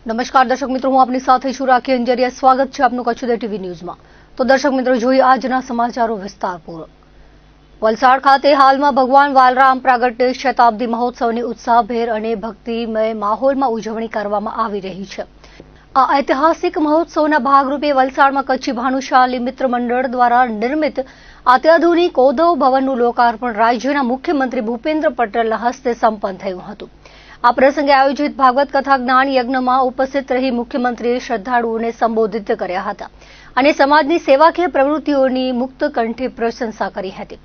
નમસ્કાર દર્શક મિત્રો, હું આપની સાથે છું રાખી અંજરિયા. સ્વાગત છે આપનું કચ્છ ઉદય ટીવી ન્યૂઝમાં. તો દર્શક મિત્રો, જોઈએ આજના સમાચારો વિસ્તારપૂર્વક. વલસાડ ખાતે હાલમાં ભગવાન વાલરામ પ્રાગટ્ય શતાબ્દી મહોત્સવની ઉત્સાહભેર અને ભક્તિમય માહોલમાં ઉજવણી કરવામાં આવી રહી છે. આ ઐતિહાસિક મહોત્સવના ભાગરૂપે વલસાડમાં કચ્છી ભાનુશાલી મિત્ર મંડળ દ્વારા નિર્મિત અત્યાધુનિક ઓધવ ભવનનું લોકાર્પણ રાજ્યના મુખ્યમંત્રી ભૂપેન્દ્ર પટેલના હસ્તે સંપન્ન થયું હતું. આ પ્રસંગે આયોજિત ભાગવત કથા જ્ઞાન યજ્ઞમાં ઉપસ્થિત રહી મુખ્યમંત્રીએ શ્રદ્ધાળુઓને સંબોધિત કર્યા હતા અને સમાજની સેવાકીય પ્રવૃત્તિઓની મુક્ત કંઠે પ્રશંસા કરી હતી.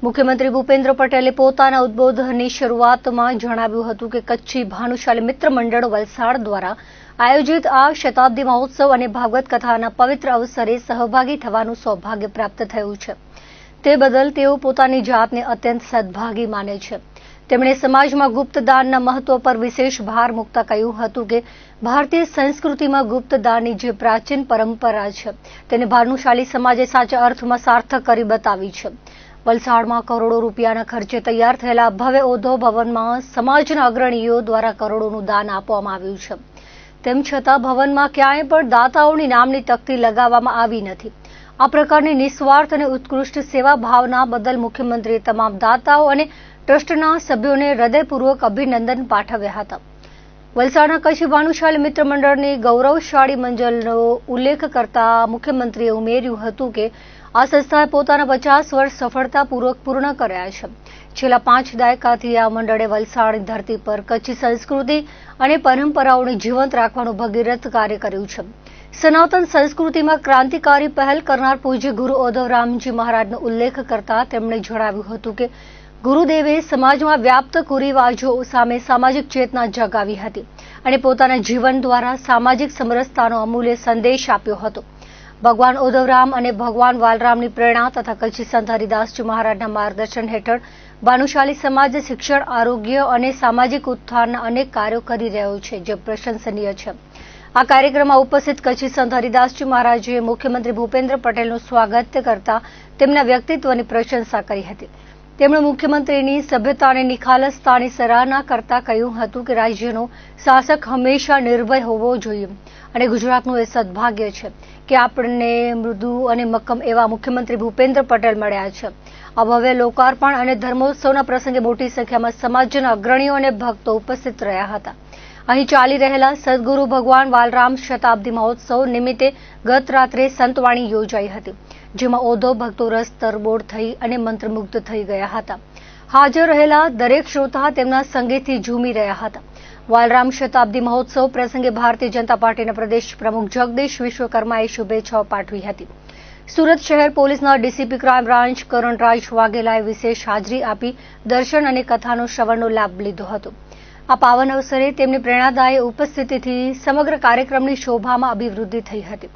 મુખ્યમંત્રી ભૂપેન્દ્ર પટેલે પોતાના ઉદબોધનની શરૂઆતમાં જણાવ્યું હતું કે કચ્છી ભાનુશાલી મિત્ર મંડળ વલસાડ દ્વારા આયોજિત આ શતાબ્દી મહોત્સવ અને ભાગવત કથાના પવિત્ર અવસરે સહભાગી થવાનું સૌભાગ્ય પ્રાપ્ત થયું છે. તે બદલ તેઓ પોતાની જાતને અત્યંત સદભાગી માને છે. તેમણે સમાજમાં ગુપ્તદાનના મહત્વ પર વિશેષ ભાર મૂકતા કહ્યું હતું કે ભારતીય સંસ્કૃતિમાં ગુપ્તદાનની જે પ્રાચીન પરંપરા છે તેને ભાનુશાલી સમાજે સાચા અર્થમાં સાર્થક કરી બતાવી છે. વલસાડમાં કરોડો રૂપિયાના ખર્ચે તૈયાર થયેલા ભવ્ય ઓધવ ભવનમાં સમાજના અગ્રણીઓ દ્વારા કરોડોનું દાન આપવામાં આવ્યું છે. તેમ છતાં ભવનમાં ક્યાંય પણ દાતાઓની નામની તકતી લગાવવામાં આવી નથી. આ પ્રકારની નિસ્વાર્થ અને ઉત્કૃષ્ટ સેવા ભાવના બદલ મુખ્યમંત્રીએ તમામ દાતાઓ અને ટ્રસ્ટના સભ્યોને હૃદયપૂર્વક અભિનંદન પાઠવ્યા હતા. વલસાડના કચ્છી ભાનુશાલી મિત્ર મંડળની ગૌરવશાળી મંજલનો ઉલ્લેખ કરતા મુખ્યમંત્રીએ ઉમેર્યું હતું કે આ સંસ્થાએ પોતાના 50 વર્ષ સફળતાપૂર્વક પૂર્ણ કર્યા છે. છેલ્લા 5 દાયકાથી આ મંડળે વલસાડની ધરતી પર કચ્છી સંસ્કૃતિ અને પરંપરાઓને જીવંત રાખવાનું ભગીરથ કાર્ય કર્યું છે. સનાતન સંસ્કૃતિમાં ક્રાંતિકારી પહેલ કરનાર પૂજ્ય ગુરુ ઓધવરામજી મહારાજનો ઉલ્લેખ કરતા તેમણે જણાવ્યું હતું કે ગુરુદેવે સમાજમાં વ્યાપ્ત કુરિવાજો સામે સામાજિક ચેતના જગાવી હતી અને પોતાના જીવન દ્વારા સામાજિક સમરસતાનો અમૂલ્ય સંદેશ આપ્યો હતો. ભગવાન ઓધવરામ અને ભગવાન વાલરામની પ્રેરણા તથા કચ્છી સંત હરિદાસજી મહારાજના માર્ગદર્શન હેઠળ ભાનુશાલી સમાજ શિક્ષણ, આરોગ્ય અને સામાજિક ઉત્થાનના અનેક કાર્યો કરી રહ્યો છે, જે પ્રશંસનીય છે. આ કાર્યક્રમમાં ઉપસ્થિત કચ્છી સંત હરિદાસજી મહારાજે મુખ્યમંત્રી ભૂપેન્દ્ર પટેલનું સ્વાગત કરતા તેમના વ્યક્તિત્વની પ્રશંસા કરી હતી. તેમણે મુખ્યમંત્રીની સભ્યતા અને નિખાલસતાની સરાહના કરતા કહ્યું હતું કે રાજ્યનો શાસક હંમેશા નિર્ભય હોવો જોઈએ અને ગુજરાતનું એ સદભાગ્ય છે કે આપણને મૃદુ અને મક્કમ એવા મુખ્યમંત્રી ભૂપેન્દ્ર પટેલ મળ્યા છે. આ ભવ્ય લોકાર્પણ અને ધર્મોત્સવના પ્રસંગે મોટી સંખ્યામાં સમાજના અગ્રણીઓ અને ભક્તો ઉપસ્થિત રહ્યા હતા. અહીં ચાલી રહેલા સદગુરુ ભગવાન વાલરામ શતાબ્દી મહોત્સવ નિમિત્તે ગત રાત્રે સંતવાણી યોજાઈ હતી, જેમાં ઓધવ ભક્તો રસ તરબોળ થઈ અને મંત્રમુગ્ધ થઈ ગયા હતા. હાજર રહેલા દરેક શ્રોતા તેમના સંગીતથી ઝૂમી રહ્યા હતા. વાલરામ શતાબ્દી મહોત્સવ પ્રસંગે ભારતીય જનતા પાર્ટીના પ્રદેશ પ્રમુખ જગદીશ વિશ્વકર્માએ શુભેચ્છાઓ પાઠવી હતી. સુરત શહેર પોલીસના ડીસીપી ક્રાઇમ બ્રાન્ચ કરણરાજ વાઘેલાએ વિશેષ હાજરી આપી દર્શન અને કથાનો શ્રવણનો લાભ લીધો હતો. આ પાવન અવસરે તેમની પ્રેરણાદાયી ઉપસ્થિતિથી સમગ્ર કાર્યક્રમની શોભામાં અભિવૃદ્ધિ થઈ હતી.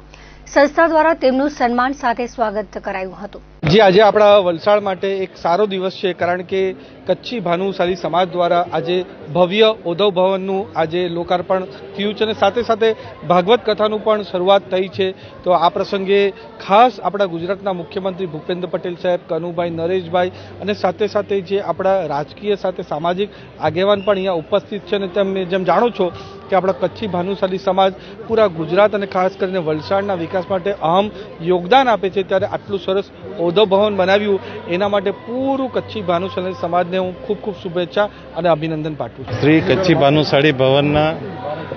સંસ્થા દ્વારા તેમનું સન્માન સાથે સ્વાગત કરાયું હતું. જે આજે આપણા વલસાડ માટે એક સારો દિવસ છે, કારણ કે કચ્છી ભાનુશાલી સમાજ દ્વારા આજે ભવ્ય ઓધવ ભવનનું આજે લોકાર્પણ થયું છે અને સાથે સાથે ભાગવત કથાનું પણ શરૂઆત થઈ છે. તો આ પ્રસંગે ખાસ આપણા ગુજરાતના મુખ્યમંત્રી ભૂપેન્દ્ર પટેલ સાહેબ, કનુભાઈ, નરેશભાઈ અને સાથે સાથે જે આપણા રાજકીય સાથે સામાજિક આગેવાન પણ અહીંયા ઉપસ્થિત છે. અને તમે જેમ જાણો છો કે આપણા કચ્છી ભાનુશાલી સમાજ પૂરા ગુજરાત અને ખાસ કરીને વલસાડના વિકાસ માટે અહમ યોગદાન આપે છે, ત્યારે આટલું સરસ ઓધવ ભવન બનાવ્યું એના માટે પૂરું કચ્છી ભાનુશાલી સમાજને હું ખૂબ ખૂબ શુભેચ્છા અને અભિનંદન પાઠવું છું. શ્રી કચ્છી ભાનુશાળી ભવનના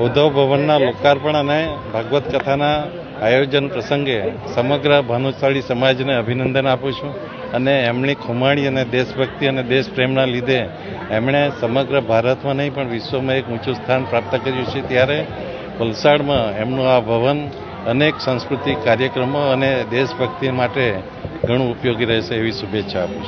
ઓધવ ભવનના લોકાર્પણ અને ભાગવત કથાના આયોજન પ્રસંગે સમગ્ર ભાનુશાળી સમાજને અભિનંદન આપું છું. અને એમની ખુમાણી અને દેશભક્તિ અને દેશપ્રેમના લીધે એમણે સમગ્ર ભારતમાં નહીં પણ વિશ્વમાં એક ઊંચું સ્થાન પ્રાપ્ત કર્યું છે. ત્યારે વલસાડમાં એમનું આ ભવન અનેક સાંસ્કૃતિક કાર્યક્રમો અને દેશભક્તિ માટે ઘણું ઉપયોગી રહેશે એવી શુભેચ્છા આપું છું.